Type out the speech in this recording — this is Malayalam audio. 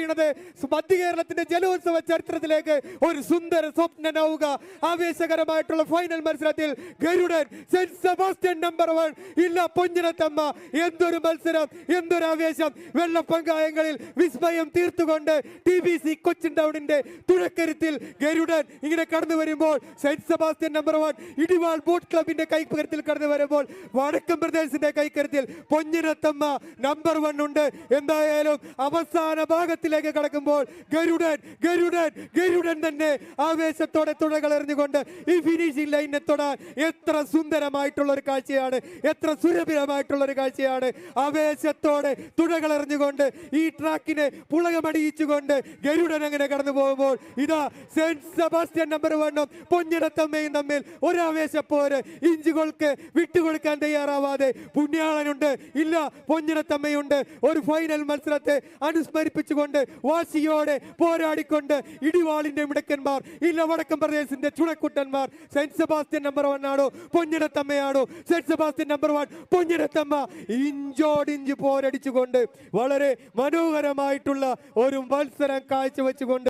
വീണത് മധ്യ കേരളത്തിന്റെ ജലോത്സവ ചരിത്രത്തിലേക്ക് ഒരു സുന്ദര സ്വപ്ന നൗക. ആവേശകരമായിട്ടുള്ള ഫൈനൽ മത്സരത്തിൽ ഗരുഡൻ സെന്റ് സെബാസ്റ്റ്യൻ നമ്പർ 1 ഇല്ല പൊഞ്ചിനത്തമ്മ. എന്തൊരു മത്സരം, എന്തൊരു ആവേശം! വെള്ളപ്പങ്കായങ്ങളിൽ വിസ്മയം തീർത്തുകൊണ്ട് TBC കൊച്ചിൻ ടൗണിന്റെ തുഴക്കരുത്തിൽ ഗരുഡൻ ഇങ്ങനെ കടന്നു വരുമ്പോൾ, സെന്റ് സെബാസ്റ്റ്യൻ നമ്പർ 1 ഇടിവാൾ ബോട്ട് ക്ലബിന്റെ കൈക്കരുത്തിൽ കടന്നു വരുമ്പോൾ, വടക്കൻ പ്രദേശത്തിന്റെ കൈക്കരുത്തിൽ പൊഞ്ചിനത്തമ്മ നമ്പർ 1 ഉണ്ട്. എന്തായാലും അവസാന ഭാഗത്തിലേക്ക് കടക്കുമ്പോൾ ഗരുഡൻ തന്നെ ആവേശത്തോടെ തുഴകൾ എറിഞ്ഞുകൊണ്ട് ഈ ഫിനിഷിംഗ് ലൈനെ തൊടാൻ എത്ര സുന്ദരമായിട്ടുള്ള ഒരു കാഴ്ചയാണ്, എത്ര സുരഭിലമായിട്ടുള്ള ഒരു കാഴ്ചയാണ്. ആവേശത്തോടെ തുഴകൾ എറിഞ്ഞുകൊണ്ട് ഈ ട്രാക്കിനെ പുളകമടിയിച്ചുകൊണ്ട് ഗരുഡൻ അങ്ങനെ കടന്നു പോകുമ്പോൾ, ഇതാ സെന്റ് സെബാസ്റ്റ്യൻ നമ്പർ 1 പൊഞ്ഞിടത്തമ്മയും തമ്മിൽ ഒരാവേശപ്പോര്. ഇഞ്ചുകൾക്ക് വിട്ടുകൊടുക്കാൻ തയ്യാറാവാതെ പുണ്യാളനുണ്ട്, ഇല്ല പൊഞ്ഞിടത്തമ്മയുണ്ട്. ഒരു ഫൈനൽ മത്സരത്തെ അനുസ്മരിപ്പിച്ചുകൊണ്ട് വാശിയോടെ പോരാടിക്കൊണ്ട് ഇടിവാളിന്റെ മിടക്കന്മാർ, ഇല്ല വടക്കൻ പ്രദേശത്തിന്റെ ചുണക്കുട്ടന്മാർ. സെന്റ് സെബാസ്റ്റ്യൻ നമ്പർ 1 ആണോ പൊഞ്ഞിടത്തമ്മയാണോ? സെന്റ് സെബാസ്റ്റ്യൻ നമ്പർ 1 പൊഞ്ഞിടത്തമ്മ ഇഞ്ചോടിഞ്ച് പോരടിച്ചുകൊണ്ട് വളരെ മനോഹരമായിട്ടുള്ള ഒരു മത്സരം കാഴ്ചവെച്ചുകൊണ്ട്